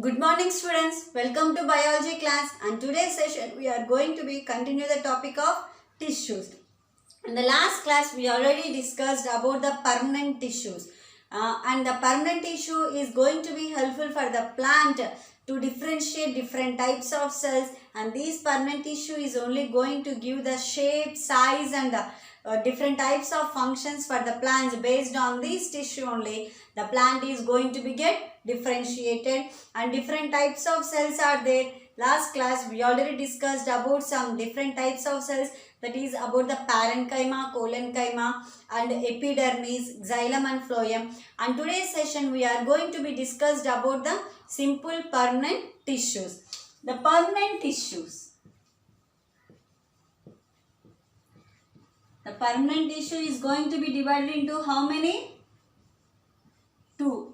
Good morning students, welcome to biology class, and today's session we are going to be continue the topic of tissues. In the last class we already discussed about the permanent tissues and the permanent tissue is going to be helpful for the plant to differentiate different types of cells, and this permanent tissue is only going to give the shape, size and different types of functions for the plants. Based on this tissue only the plant is going to be get differentiated, and different types of cells are there. Last class we already discussed about some different types of cells, that is about the parenchyma, collenchyma and epidermis, xylem and phloem. And today's session we are going to be discussed about the simple permanent tissues. The permanent tissues. The permanent tissue is going to be divided into how many? Two.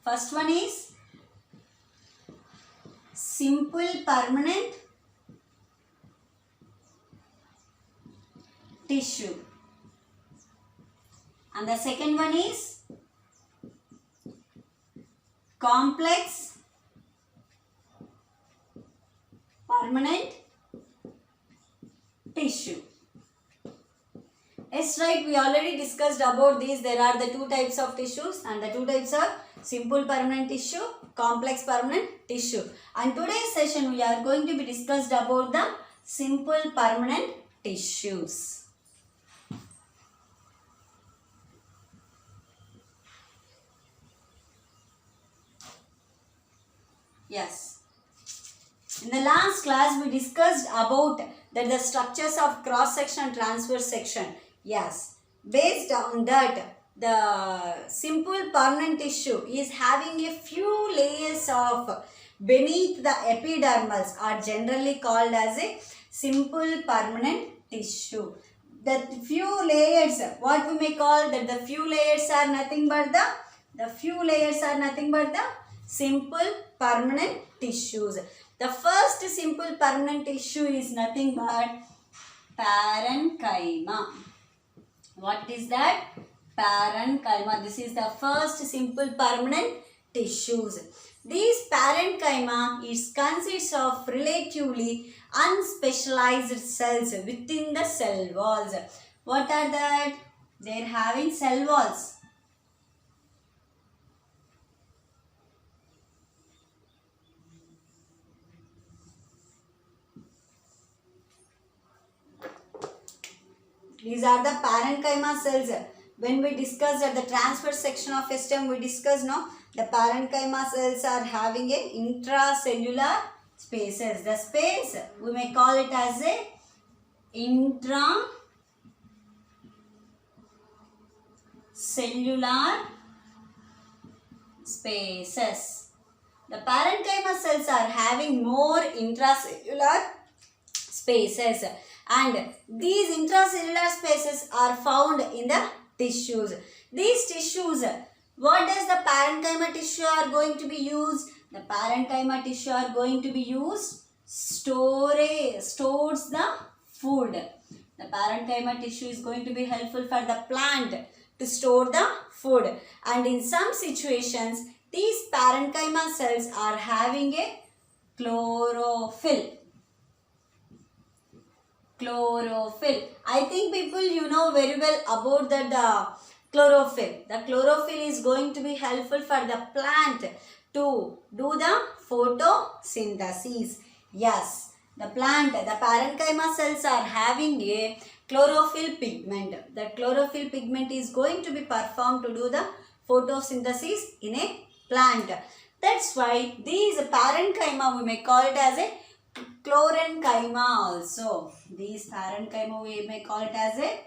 First one is simple permanent tissue, and the second one is complex permanent tissue. Yes, right, we already discussed about these. There are the two types of tissues, and the two types are simple permanent tissue, complex permanent tissue. And today's session we are going to be discussed about the simple permanent tissues. Yes. In the last class we discussed about that the structures of cross section and transverse section. Yes. Based on that, the simple permanent tissue is having a few layers of beneath the epidermis are generally called as a simple permanent tissue. The few layers, what we may call that the few layers are nothing but the simple permanent tissues. The first simple permanent tissue is nothing but parenchyma. What is that? Parenchyma. This is the first simple permanent tissues. These parenchyma consists of relatively unspecialized cells within the cell walls. What are that? They are having cell walls. These are the parenchyma cells. When we discussed at the transverse section of a stem, we discussed now the parenchyma cells are having a intracellular spaces. The space we may call it as a intracellular spaces. The parenchyma cells are having more intracellular spaces, and these intracellular spaces are found in the tissues. These tissues, what does the parenchyma tissue are going to be used? The parenchyma tissue are going to be used stores the food. The parenchyma tissue is going to be helpful for the plant to store the food, and in some situations these parenchyma cells are having a chlorophyll. I think people you know very well about that chlorophyll. The chlorophyll is going to be helpful for the plant to do the photosynthesis. Yes, the parenchyma cells are having a chlorophyll pigment. The chlorophyll pigment is going to be performed to do the photosynthesis in a plant. That's why these parenchyma we may call it as a chlorenchyma also. These parenchyma we may call it as a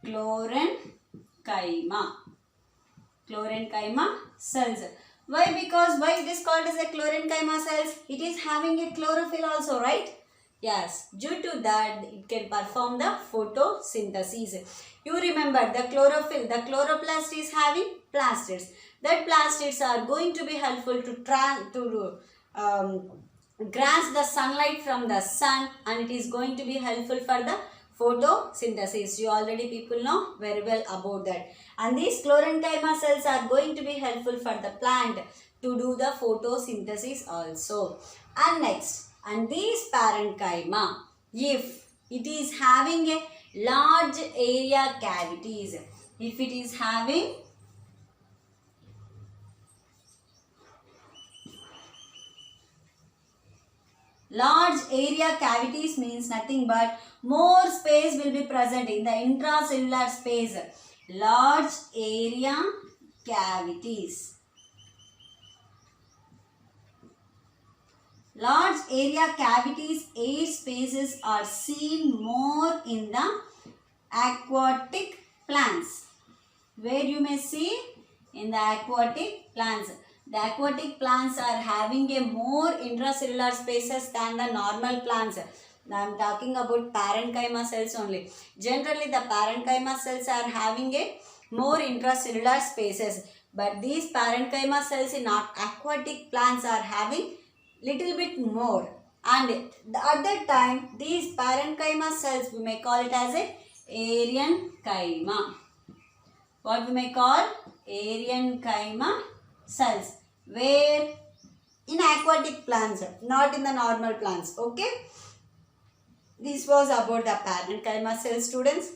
chlorenchyma cells. Why? Because why it is called as a chlorenchyma cells? It is having a chlorophyll also, right? Yes, due to that it can perform the photosynthesis. You remember the chlorophyll, the chloroplast is having plastids. That plastids are going to be helpful to grasp the sunlight from the sun, and it is going to be helpful for the photosynthesis. You already people know very well about that. And these chlorenchyma cells are going to be helpful for the plant to do the photosynthesis also. And next, and this parenchyma, if it is having a large area cavities, if it is having large area cavities means nothing but more space will be present in the intracellular space. Large area cavities. Large area cavities, air spaces are seen more in the aquatic plants. Where you may see in the aquatic plants. The aquatic plants are having a more intracellular spaces than the normal plants. I am talking about parenchyma cells only. Generally, the parenchyma cells are having a more intracellular spaces. But these parenchyma cells in aquatic plants are having little bit more. And at that time, these parenchyma cells, we may call it as a aerenchyma. What we may call aerenchyma cells, where in aquatic plants, not in the normal plants. Okay, this was about the parenchyma cell, students.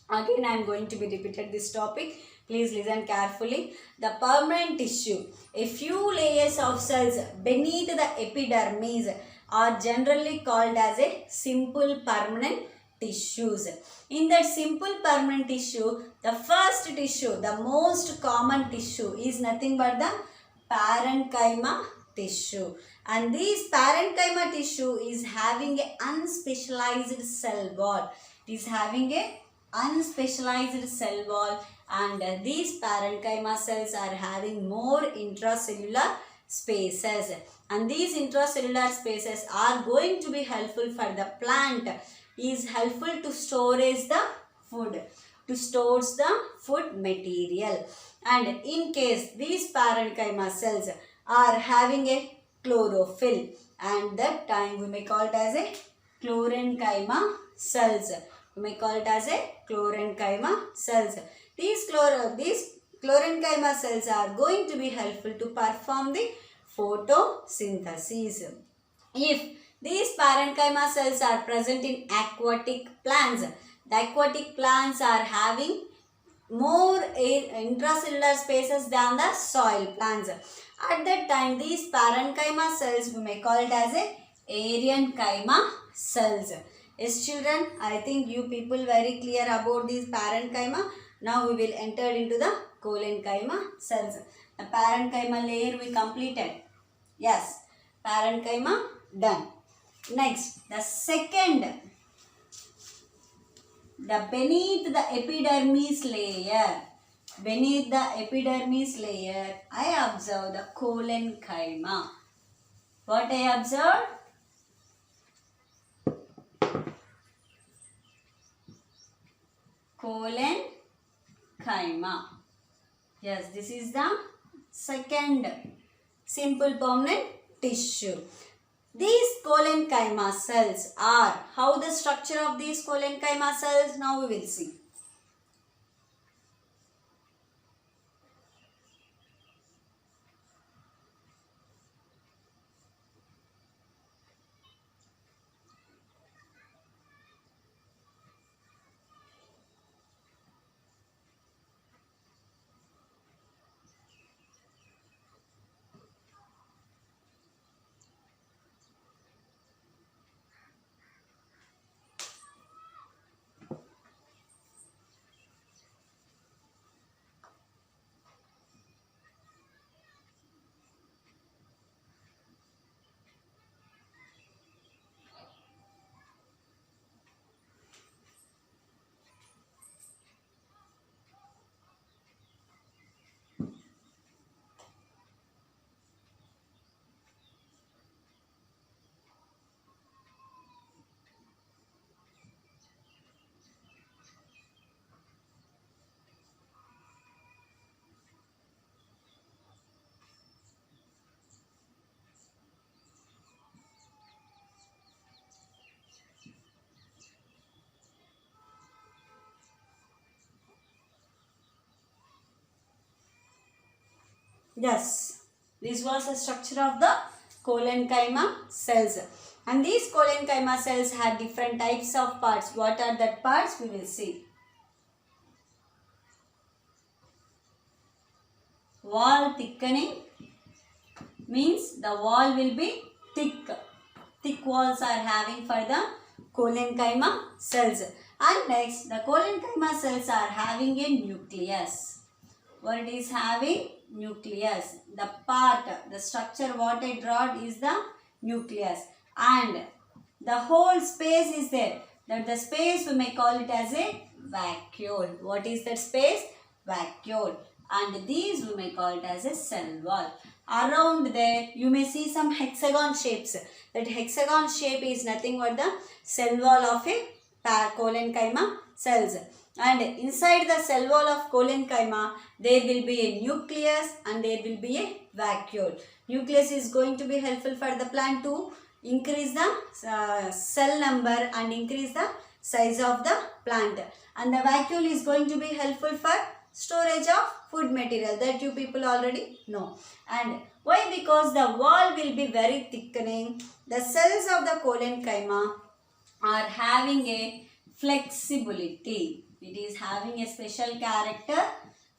Again, I am going to be repeated this topic. Please listen carefully. The permanent tissue, a few layers of cells beneath the epidermis, are generally called as a simple permanent tissues. In that simple permanent tissue, the first tissue, the most common tissue is nothing but the parenchyma tissue. And this parenchyma tissue is having an unspecialized cell wall. It is having a unspecialized cell wall, and these parenchyma cells are having more intracellular spaces, and these intracellular spaces are going to be helpful for the plant, is helpful to storage the food, to stores the food material. And in case these parenchyma cells are having a chlorophyll, and that time we may call it as a chlorenchyma cells. We may call it as a chlorenchyma cells. These chlorenchyma cells are going to be helpful to perform the photosynthesis. If these parenchyma cells are present in aquatic plants, the aquatic plants are having more intracellular spaces than the soil plants. At that time, these parenchyma cells, we may call it as a aerenchyma cells. Yes, children, I think you people very clear about these parenchyma. Now we will enter into the collenchyma cells. The parenchyma layer we completed. Yes, parenchyma done. Next, the second, the beneath the epidermis layer. Beneath the epidermis layer, I observe the collenchyma. What I observed? Collenchyma. Yes, this is the second simple permanent tissue. These collenchyma cells are, how the structure of these collenchyma cells, now we will see. Yes, This was the structure of the collenchyma cells. And these collenchyma cells had different types of parts. What are that parts? We will see. Wall thickening means the wall will be thick. Thick walls are having for the collenchyma cells. And next, the collenchyma cells are having a nucleus. What it is having? Nucleus. The part, the structure what I draw is the nucleus. And the whole space is there. That the space we may call it as a vacuole. What is that space? Vacuole. And these we may call it as a cell wall. Around there you may see some hexagon shapes. That hexagon shape is nothing but the cell wall of a collenchyma cells. And inside the cell wall of collenchyma there will be a nucleus and there will be a vacuole. Nucleus is going to be helpful for the plant to increase the cell number and increase the size of the plant. And the vacuole is going to be helpful for storage of food material, that you people already know. And why? Because the wall will be very thickening. The cells of the collenchyma are having a flexibility. It is having a special character,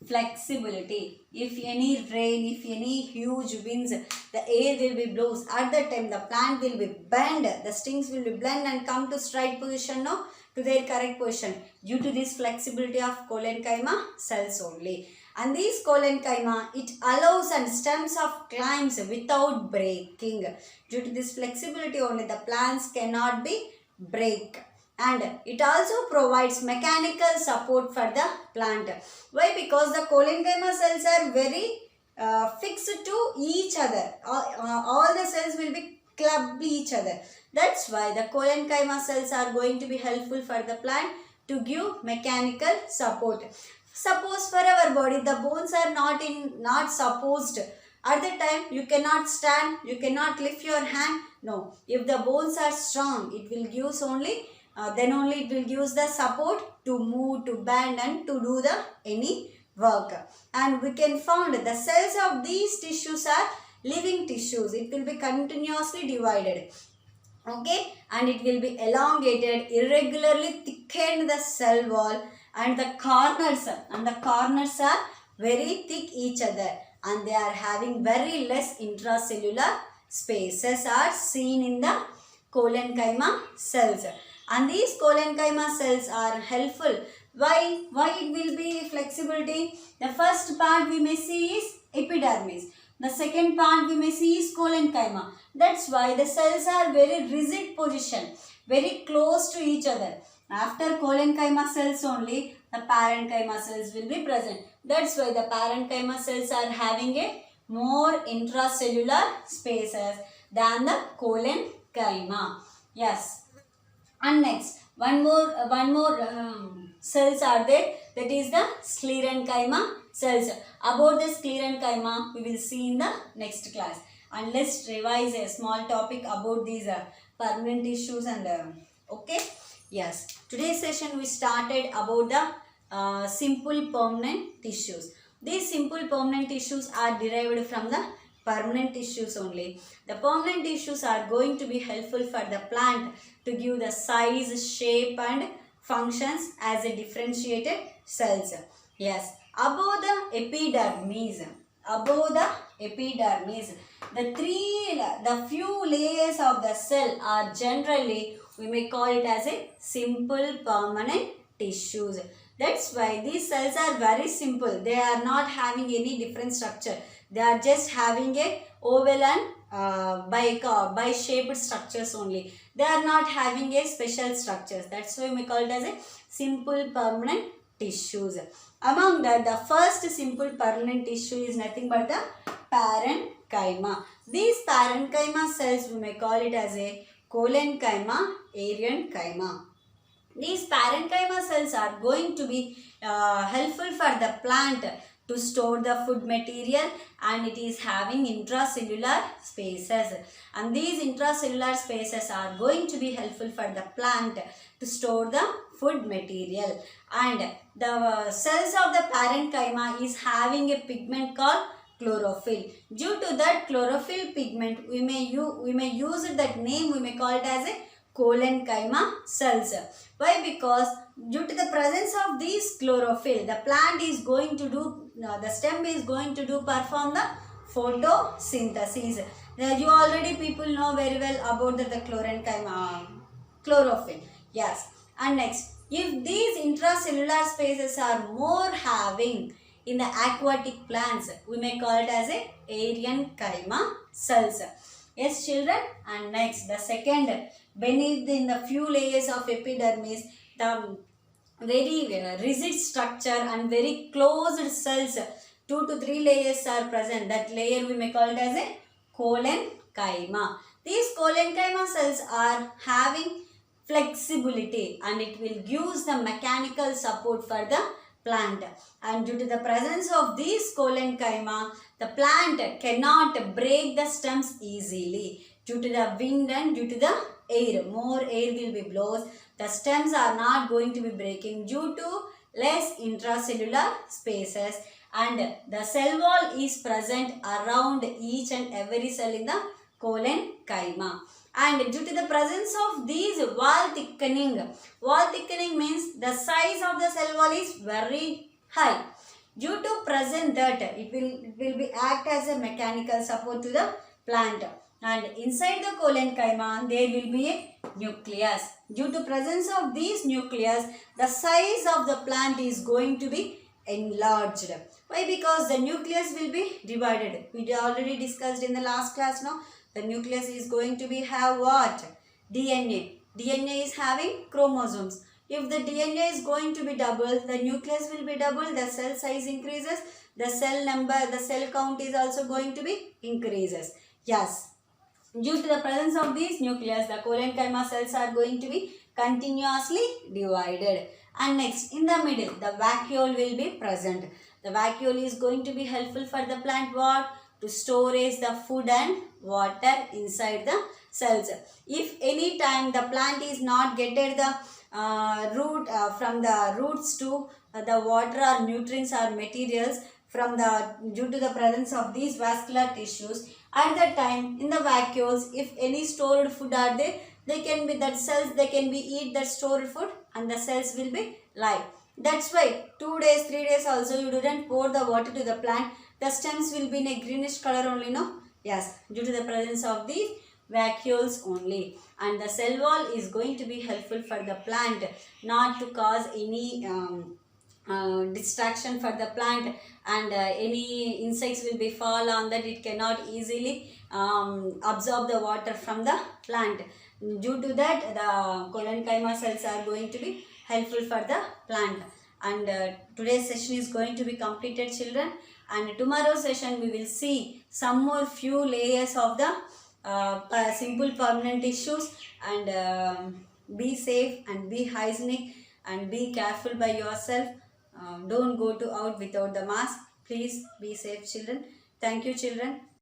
flexibility. If any rain, if any huge winds, the air will be blows. At that time the plant will be bend, the strings will be bend and come to straight position, no, to their correct position, due to this flexibility of collenchyma cells only. And these collenchyma, it allows and stems of climbs without breaking. Due to this flexibility only, the plants cannot be break. And it also provides mechanical support for the plant. Why? Because the collenchyma cells are very fixed to each other. All the cells will be clubbed each other. That's why the collenchyma cells are going to be helpful for the plant to give mechanical support. Suppose for our body the bones are not supposed. At the time you cannot stand, you cannot lift your hand. No, if the bones are strong, it will give only then only it will give the support to move, to bend and to do the any work. And we can find the cells of these tissues are living tissues. It will be continuously divided. Okay, and it will be elongated, irregularly thickened the cell wall, and the corners are very thick each other, and they are having very less intracellular spaces are seen in the collenchyma cells. And these collenchyma cells are helpful. Why it will be flexibility? The first part we may see is epidermis. The second part we may see is collenchyma. That's why the cells are very rigid position, very close to each other. After collenchyma cells only, the parenchyma cells will be present. That's why the parenchyma cells are having a more intracellular spaces than the collenchyma. Yes. And next, one more cells are there, that is the sclerenchyma cells. About the sclerenchyma we will see in the next class. And let's revise a small topic about these permanent tissues and okay. Yes, today's session we started about the simple permanent tissues. These simple permanent tissues are derived from the permanent tissues only. The permanent tissues are going to be helpful for the plant to give the size, shape and functions as a differentiated cells. Yes, above the epidermis, the few layers of the cell are generally, we may call it as a simple permanent tissues. That's why these cells are very simple. They are not having any different structure. They are just having a oval and bi-shaped structures only. They are not having a special structures. That's why we call it as a simple permanent tissues. Among that, the first simple permanent tissue is nothing but the parenchyma. These parenchyma cells we may call it as a collenchyma, arenchyma. These parenchyma cells are going to be helpful for the plant to store the food material, and it is having intracellular spaces, and these intracellular spaces are going to be helpful for the plant to store the food material. And the cells of the parenchyma is having a pigment called chlorophyll. Due to that chlorophyll pigment, we may use that name, we may call it as a collenchyma cells. Why? Because due to the presence of these chlorophyll, the plant is going to do, the stem is going to do perform the photosynthesis. You already people know very well about the collenchyma, chlorophyll. Yes. And next, if these intracellular spaces are more having in the aquatic plants, we may call it as a Arienchyma cells. Yes, children. And next, the second, beneath in the few layers of epidermis, the very rigid structure and very closed cells, 2 to 3 layers are present. That layer we may call it as a collenchyma. These collenchyma cells are having flexibility and it will give the mechanical support for the plant. And due to the presence of these collenchyma, the plant cannot break the stems easily. Due to the wind and due to the air, more air will be blows, the stems are not going to be breaking due to less intracellular spaces, and the cell wall is present around each and every cell in the collenchyma. And due to the presence of these wall thickening means the size of the cell wall is very high. Due to present that, it will be act as a mechanical support to the plant. And inside the collenchyma, there will be a nucleus. Due to presence of these nucleus, the size of the plant is going to be enlarged. Why? Because the nucleus will be divided. We already discussed in the last class now. The nucleus is going to be have what? DNA. DNA is having chromosomes. If the DNA is going to be double, the nucleus will be double, the cell size increases, the cell number, the cell count is also going to be increases. Yes. Due to the presence of these nucleus, the collenchyma cells are going to be continuously divided. And next, in the middle, the vacuole will be present. The vacuole is going to be helpful for the plant what? To storage the food and water inside the cells. If any time the plant is not getting the from the roots to the water or nutrients or materials from the due to the presence of these vascular tissues, at that time in the vacuoles, if any stored food are there, they can be that cells, they can be eat that stored food and the cells will be live. That's why 2 days, 3 days also you didn't pour the water to the plant, the stems will be in a greenish color only, no? Yes, due to the presence of these vacuoles only. And the cell wall is going to be helpful for the plant, not to cause any distraction for the plant, and any insects will be fall on that, it cannot easily absorb the water from the plant. Due to that, the collenchyma cells are going to be helpful for the plant. And today's session is going to be completed, children, and tomorrow's session we will see some more few layers of the simple permanent tissues. And be safe and be hygienic and be careful by yourself. Don't go out without the mask. Please be safe, children. Thank you, children.